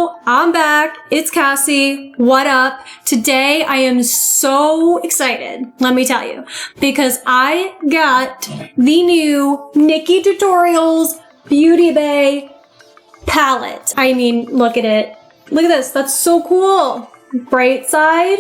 Hello, I'm back. It's Cassie. What up? Today I am so excited, let me tell you, because I got the new Nikkie Tutorials BeautyBay palette. I mean, look at it. Look at this. That's so cool. Bright side,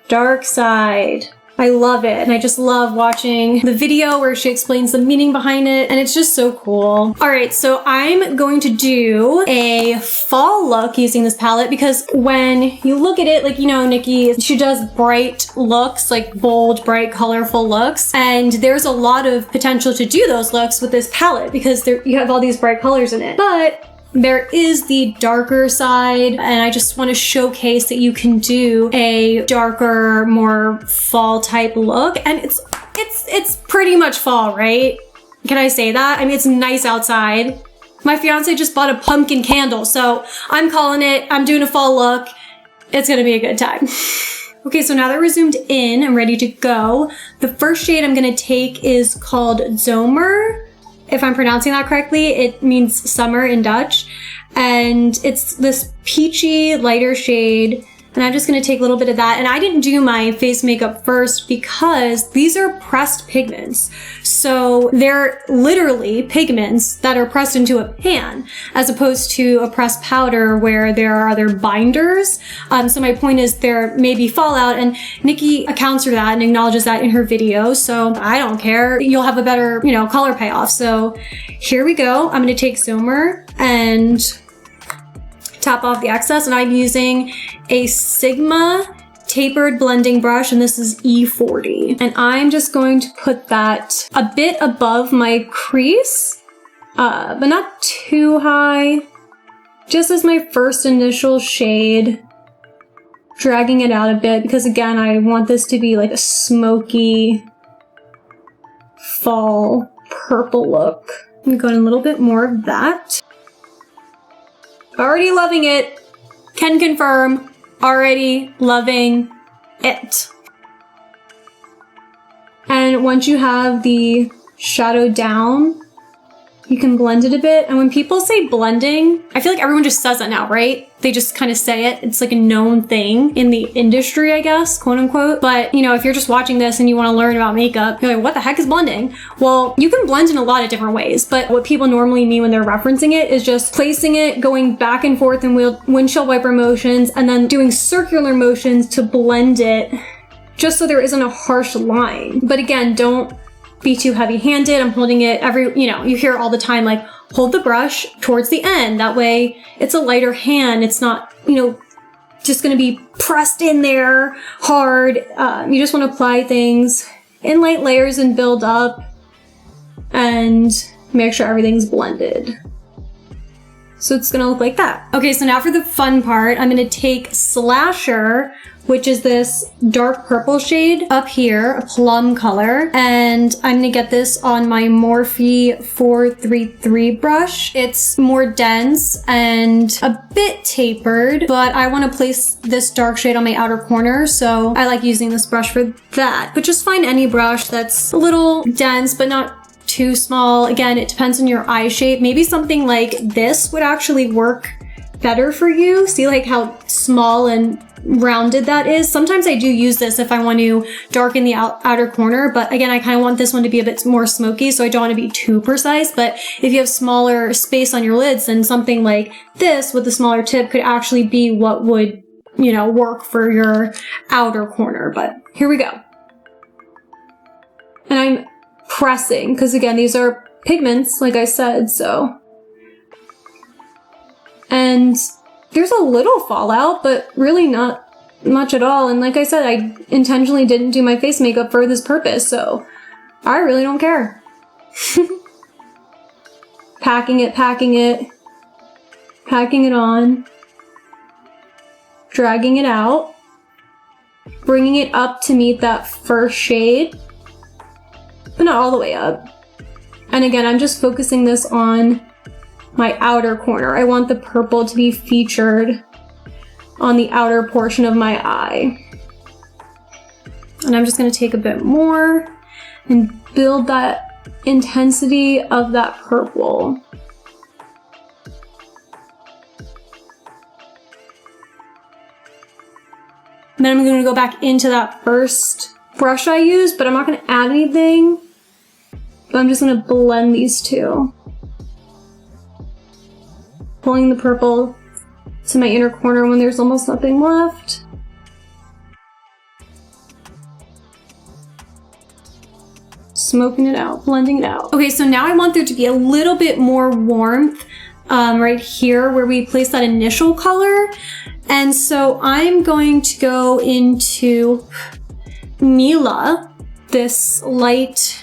dark side. I love it, and I just love watching the video where she explains the meaning behind it, and it's just so cool. All right, so I'm going to do a fall look using this palette because when you look at it, like, you know, Nikkie, she does bright looks, like bold, bright, colorful looks, and there's a lot of potential to do those looks with this palette because you have all these bright colors in it. But there is the darker side, and I just want to showcase that you can do a darker, more fall type look, and it's pretty much fall, right? Can I say that? I mean, it's nice outside. My fiance just bought a pumpkin candle, so I'm calling it. I'm doing a fall look. It's gonna be a good time. Okay, so now that we're zoomed in, I'm ready to go. The first shade I'm gonna take is called Zomer. If I'm pronouncing that correctly, it means summer in Dutch. And it's this peachy, lighter shade. And I'm just gonna take a little bit of that. And I didn't do my face makeup first because these are pressed pigments. So they're literally pigments that are pressed into a pan, as opposed to a pressed powder where there are other binders. So my point is there may be fallout, and Nikkie accounts for that and acknowledges that in her video. So I don't care. You'll have a better, you know, color payoff. So here we go. I'm gonna take Zomer and tap off the excess, and I'm using a Sigma tapered blending brush, and this is E40. And I'm just going to put that a bit above my crease, but not too high, just as my first initial shade, dragging it out a bit, because again, I want this to be like a smoky fall purple look. I'm going a little bit more of that. Already loving it. Can confirm. Already loving it. And once you have the shadow down, you can blend it a bit. And when people say blending, I feel like everyone just says that now, right? They just kind of say it. It's like a known thing in the industry, I guess, quote unquote. But, you know, if you're just watching this and you want to learn about makeup, you're like, what the heck is blending? Well, you can blend in a lot of different ways. But what people normally mean when they're referencing it is just placing it, going back and forth in windshield wiper motions, and then doing circular motions to blend it, just so there isn't a harsh line. But again, don't be too heavy-handed. I'm holding it you hear all the time, like, hold the brush towards the end. That way it's a lighter hand. It's not, just gonna be pressed in there hard. You just wanna apply things in light layers and build up and make sure everything's blended. So it's gonna look like that. Okay, so now for the fun part, I'm gonna take Slasher, which is this dark purple shade up here, a plum color, and I'm gonna get this on my Morphe 433 brush. It's more dense and a bit tapered, but I wanna place this dark shade on my outer corner, so I like using this brush for that. But just find any brush that's a little dense, but not too small. Again, it depends on your eye shape. Maybe something like this would actually work better for you. See like how small and rounded that is? Sometimes I do use this if I want to darken the outer corner, but again, I kind of want this one to be a bit more smoky, so I don't want to be too precise. But if you have smaller space on your lids, then something like this with the smaller tip could actually be what would, work for your outer corner. But here we go. And I'm pressing, because again, these are pigments, like I said, so. And there's a little fallout, but really not much at all. And like I said, I intentionally didn't do my face makeup for this purpose, so I really don't care. Packing it on, dragging it out, bringing it up to meet that first shade, but not all the way up. And again, I'm just focusing this on my outer corner. I want the purple to be featured on the outer portion of my eye. And I'm just gonna take a bit more and build that intensity of that purple. And then I'm gonna go back into that first brush I used, but I'm not gonna add anything. But I'm just gonna blend these two. Pulling the purple to my inner corner when there's almost nothing left. Smoking it out, blending it out. Okay, so now I want there to be a little bit more warmth right here where we place that initial color. And so I'm going to go into Mila, this light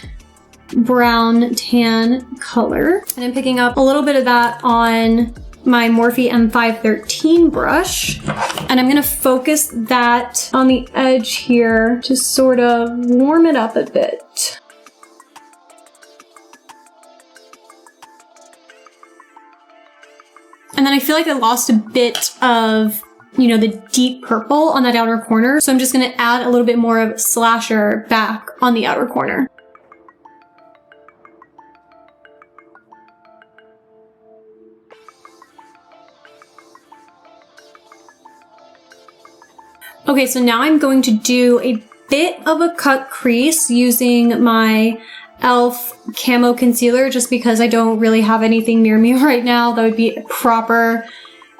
brown tan color. And I'm picking up a little bit of that on my Morphe M513 brush. And I'm gonna focus that on the edge here to sort of warm it up a bit. And then I feel like I lost a bit of, you know, the deep purple on that outer corner. So I'm just gonna add a little bit more of Slasher back on the outer corner. Okay, so now I'm going to do a bit of a cut crease using my E.L.F. Camo Concealer, just because I don't really have anything near me right now that would be a proper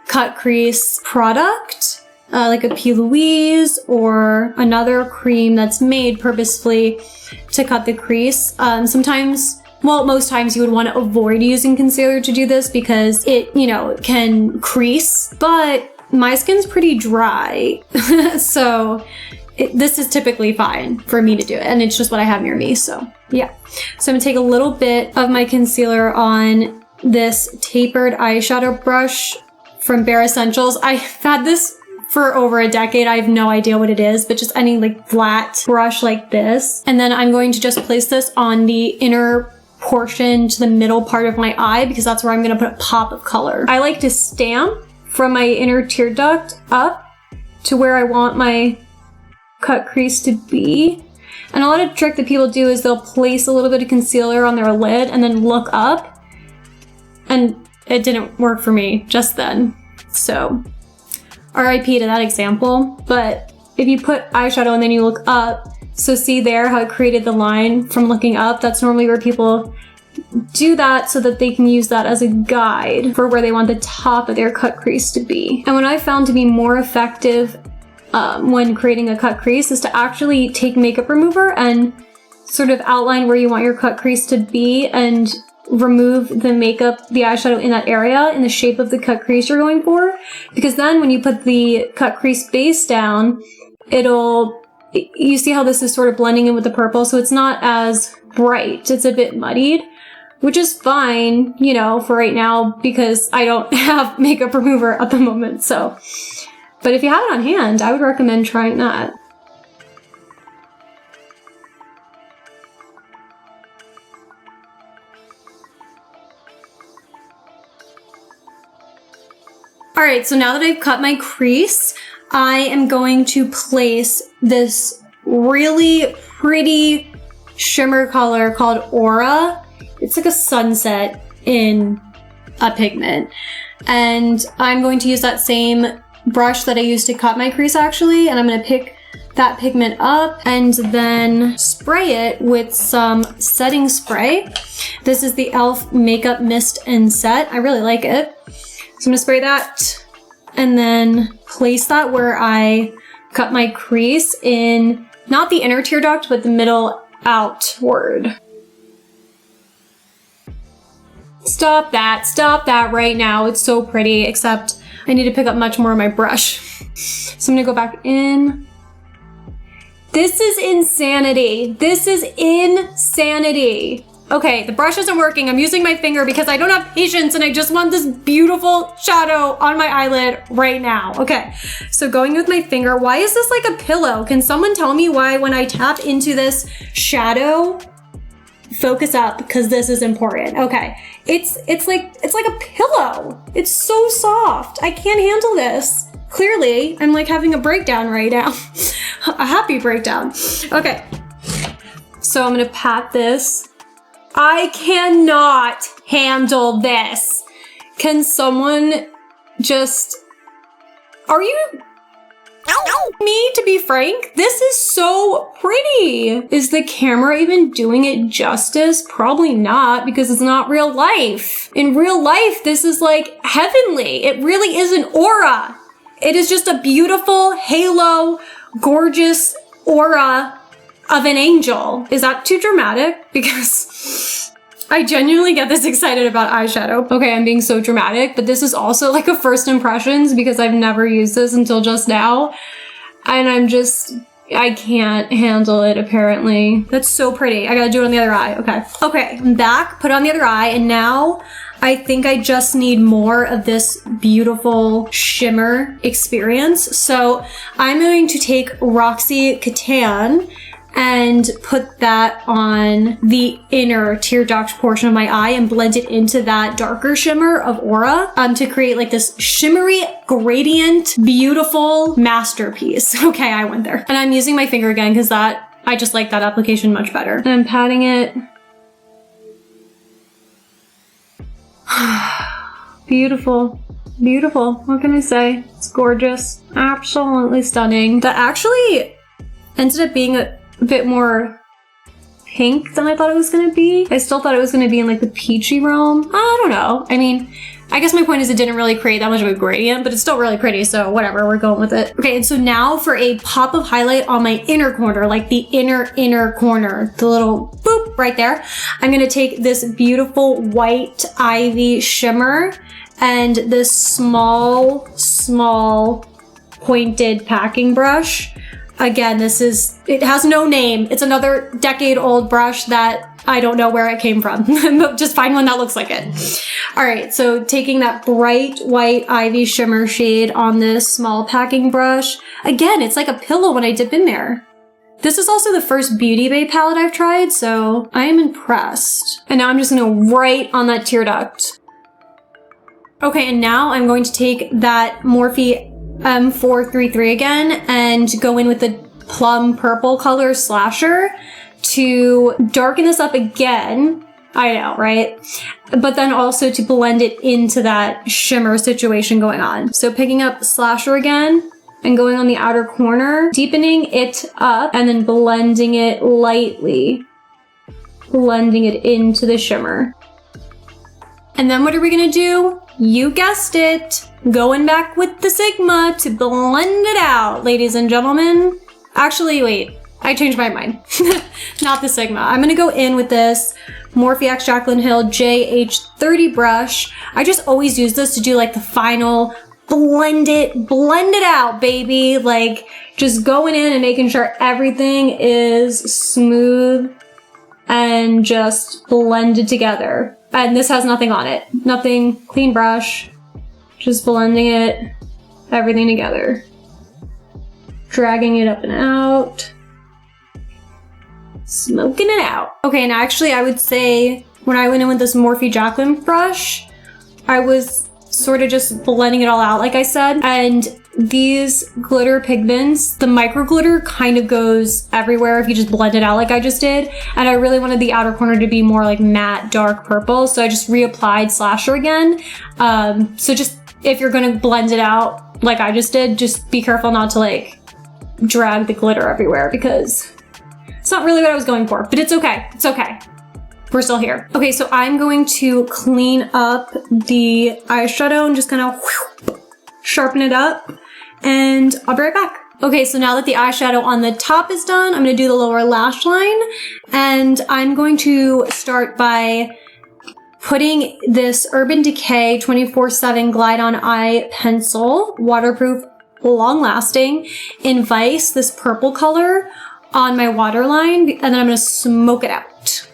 cut crease product, like a P. Louise or another cream that's made purposefully to cut the crease. Sometimes, well, most times you would want to avoid using concealer to do this because it, you know, can crease, but my skin's pretty dry, so this is typically fine for me to do it, and it's just what I have near me, so yeah. So I'm gonna take a little bit of my concealer on this tapered eyeshadow brush from Bare Essentials. I've had this for over a decade. I have no idea what it is, but just any like flat brush like this. And then I'm going to just place this on the inner portion to the middle part of my eye because that's where I'm gonna put a pop of color. I like to stamp from my inner tear duct up to where I want my cut crease to be. And a lot of trick that people do is they'll place a little bit of concealer on their lid and then look up. And it didn't work for me just then. So RIP to that example. But if you put eyeshadow and then you look up, so see there how it created the line from looking up? That's normally where people do that so that they can use that as a guide for where they want the top of their cut crease to be. And what I found to be more effective when creating a cut crease is to actually take makeup remover and sort of outline where you want your cut crease to be and remove the makeup, the eyeshadow in that area in the shape of the cut crease you're going for. Because then when you put the cut crease base down, you see how this is sort of blending in with the purple, so it's not as bright, it's a bit muddied, which is fine, you know, for right now because I don't have makeup remover at the moment, so. But if you have it on hand, I would recommend trying that. All right, so now that I've cut my crease, I am going to place this really pretty shimmer color called Aura. It's like a sunset in a pigment. And I'm going to use that same brush that I used to cut my crease actually, and I'm gonna pick that pigment up and then spray it with some setting spray. This is the E.L.F. Makeup Mist Set. I really like it. So I'm gonna spray that and then place that where I cut my crease in, not the inner tear duct, but the middle outward. Stop that right now. It's so pretty, except I need to pick up much more of my brush. So I'm gonna go back in. This is insanity. This is insanity. Okay, the brush isn't working. I'm using my finger because I don't have patience and I just want this beautiful shadow on my eyelid right now. Okay, so going with my finger. Why is this like a pillow? Can someone tell me why when I tap into this shadow, focus up because this is important. Okay, it's like a pillow. It's so soft. I can't handle this. Clearly, I'm like having a breakdown right now. A happy breakdown. Okay, so I'm gonna pat this. I cannot handle this. Can someone just... Are you Me, to be frank, this is so pretty. Is the camera even doing it justice? Probably not, because it's not real life. In real life, this is like heavenly. It really is an aura. It is just a beautiful halo, gorgeous aura of an angel. Is that too dramatic? Because I genuinely get this excited about eyeshadow. Okay, I'm being so dramatic, but this is also like a first impressions because I've never used this until just now. And I can't handle it apparently. That's so pretty. I gotta do it on the other eye. Okay. Okay, I'm back, put it on the other eye, and now I think I just need more of this beautiful shimmer experience. So I'm going to take Roxy Catan and put that on the inner tear duct portion of my eye and blend it into that darker shimmer of aura to create like this shimmery gradient, beautiful masterpiece. Okay, I went there. And I'm using my finger again because I just like that application much better. And I'm patting it. Beautiful. Beautiful. What can I say? It's gorgeous. Absolutely stunning. That actually ended up being a bit more pink than I thought it was gonna be. I still thought it was gonna be in like the peachy realm. I don't know. I mean, I guess my point is it didn't really create that much of a gradient, but it's still really pretty, so whatever, we're going with it. Okay, and so now for a pop of highlight on my inner corner, like the inner corner, the little boop right there, I'm gonna take this beautiful white ivy shimmer and this small pointed packing brush. Again, it has no name. It's another decade-old brush that I don't know where it came from. Just find one that looks like it. All right, so taking that bright white ivy shimmer shade on this small packing brush. Again, it's like a pillow when I dip in there. This is also the first BeautyBay palette I've tried, so I am impressed. And now I'm just gonna write on that tear duct. Okay, and now I'm going to take that Morphe M433 again and go in with the plum purple color slasher to darken this up again. I know, right? But then also to blend it into that shimmer situation going on. So picking up slasher again and going on the outer corner, deepening it up and then blending it lightly. Blending it into the shimmer. And then what are we gonna do? You guessed it. Going back with the Sigma to blend it out, ladies and gentlemen. Actually, wait, I changed my mind. Not the Sigma. I'm gonna go in with this Morphe X Jaclyn Hill JH30 brush. I just always use this to do like the final blend it out, baby. Like just going in and making sure everything is smooth and just blended together. And this has nothing on it. Nothing, clean brush. Just blending it, everything together. Dragging it up and out. Smoking it out. Okay, and actually I would say when I went in with this Morphe Jaclyn brush, I was sort of just blending it all out like I said. And these glitter pigments, the micro glitter kind of goes everywhere if you just blend it out like I just did. And I really wanted the outer corner to be more like matte dark purple. So I just reapplied slasher again. So just if you're gonna blend it out like I just did, just be careful not to like drag the glitter everywhere because it's not really what I was going for, but it's okay. It's okay. We're still here. Okay, so I'm going to clean up the eyeshadow and just kind of sharpen it up and I'll be right back. Okay, so now that the eyeshadow on the top is done, I'm gonna do the lower lash line and I'm going to start by putting this Urban Decay 24/7 Glide On Eye Pencil, waterproof, long-lasting, in Vice, this purple color, on my waterline, and then I'm gonna smoke it out.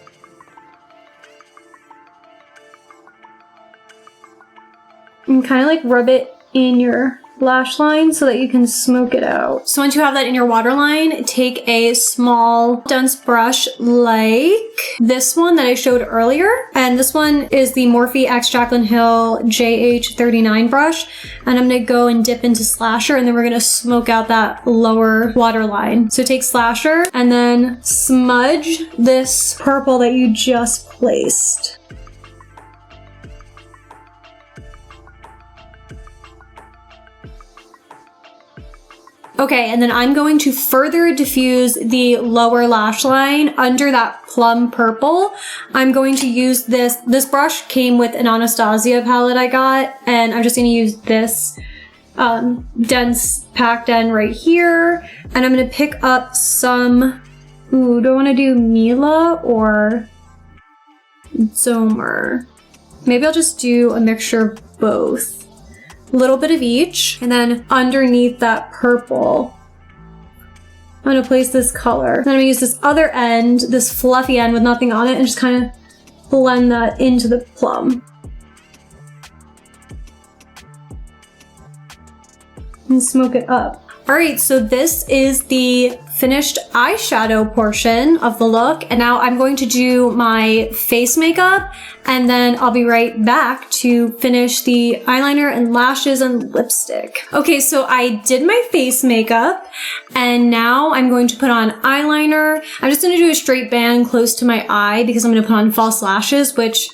And kind of like rub it in your lash line so that you can smoke it out. So once you have that in your waterline, take a small dense brush like this one that I showed earlier. And this one is the Morphe X Jaclyn Hill JH39 brush. And I'm gonna go and dip into slasher and then we're gonna smoke out that lower waterline. So take slasher and then smudge this purple that you just placed. Okay, and then I'm going to further diffuse the lower lash line under that plum purple. I'm going to use this. This brush came with an Anastasia palette I got, and I'm just going to use this dense packed end right here. And I'm going to pick up some, do I want to do Mila or Zomer? Maybe I'll just do a mixture of both. A little bit of each, and then underneath that purple, I'm gonna place this color. Then I'm gonna use this other end, this fluffy end with nothing on it, and just kind of blend that into the plum. And smoke it up. All right, so this is the finished eyeshadow portion of the look, and now I'm going to do my face makeup, and then I'll be right back to finish the eyeliner and lashes and lipstick. Okay, so I did my face makeup, and now I'm going to put on eyeliner. I'm just gonna do a straight band close to my eye because I'm gonna put on false lashes, which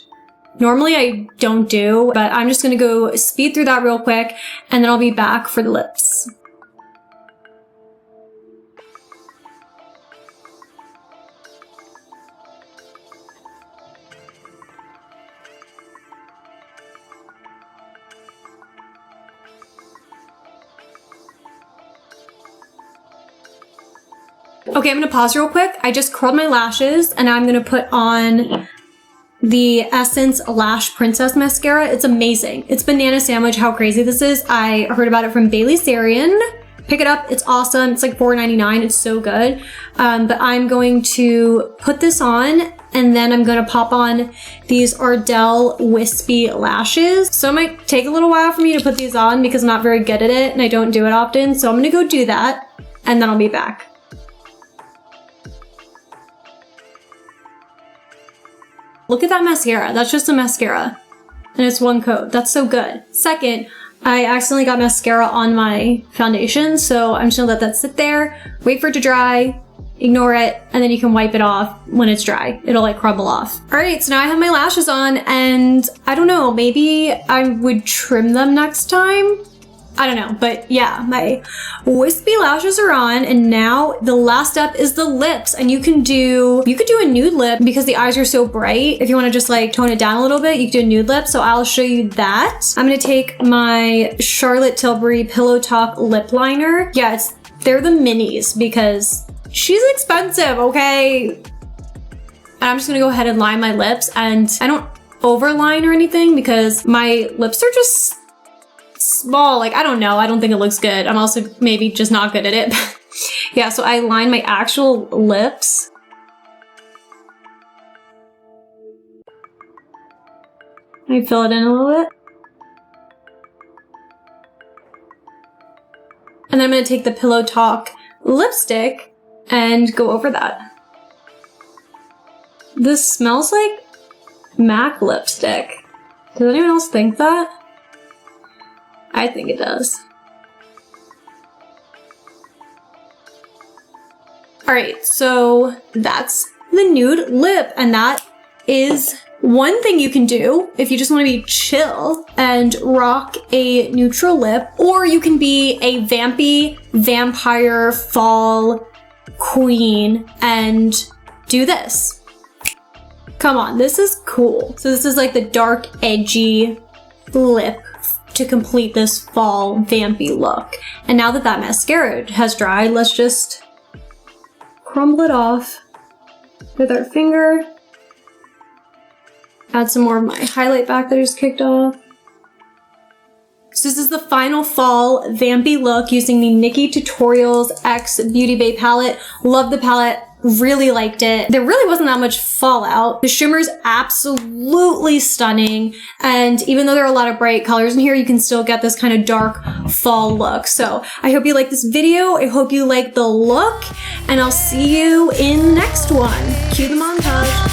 normally I don't do, but I'm just gonna go speed through that real quick, and then I'll be back for the lips. Okay, I'm gonna pause real quick. I just curled my lashes, and now I'm gonna put on the Essence Lash Princess Mascara. It's amazing. It's banana sandwich how crazy this is. I heard about it from Bailey Sarian. Pick it up, it's awesome. It's like $4.99, it's so good. But I'm going to put this on, and then I'm gonna pop on these Ardell Wispy Lashes. So it might take a little while for me to put these on because I'm not very good at it, and I don't do it often. So I'm gonna go do that, and then I'll be back. Look at that mascara. That's just a mascara. And it's one coat. That's so good. Second, I accidentally got mascara on my foundation, so I'm just gonna let that sit there, wait for it to dry, ignore it, and then you can wipe it off when it's dry. It'll like crumble off. All right, so now I have my lashes on, and I don't know, maybe I would trim them next time. I don't know, but yeah, my wispy lashes are on, and now the last step is the lips. And you could do a nude lip because the eyes are so bright. If you want to just like tone it down a little bit, you can do a nude lip. So I'll show you that. I'm gonna take my Charlotte Tilbury Pillow Talk lip liner. Yeah, they're the minis because she's expensive, okay? And I'm just gonna go ahead and line my lips, and I don't overline or anything because my lips are just small. Like, I don't know. I don't think it looks good. I'm also maybe just not good at it. Yeah, so I line my actual lips. I fill it in a little bit. And then I'm going to take the Pillow Talk lipstick and go over that. This smells like MAC lipstick. Does anyone else think that? I think it does. All right, so that's the nude lip, and that is one thing you can do if you just want to be chill and rock a neutral lip, or you can be a vampy vampire fall queen and do this. Come on, this is cool. So this is like the dark, edgy lip to complete this fall vampy look. And now that that mascara has dried, let's just crumble it off with our finger. Add some more of my highlight back that I just kicked off. So this is the final fall vampy look using the Nikkie Tutorials X BeautyBay palette. Love the palette. Really liked it. There really wasn't that much fallout. The shimmer's absolutely stunning, and even though there are a lot of bright colors in here, you can still get this kind of dark fall look. So I hope you like this video. I hope you like the look, and I'll see you in the next one. Cue the montage.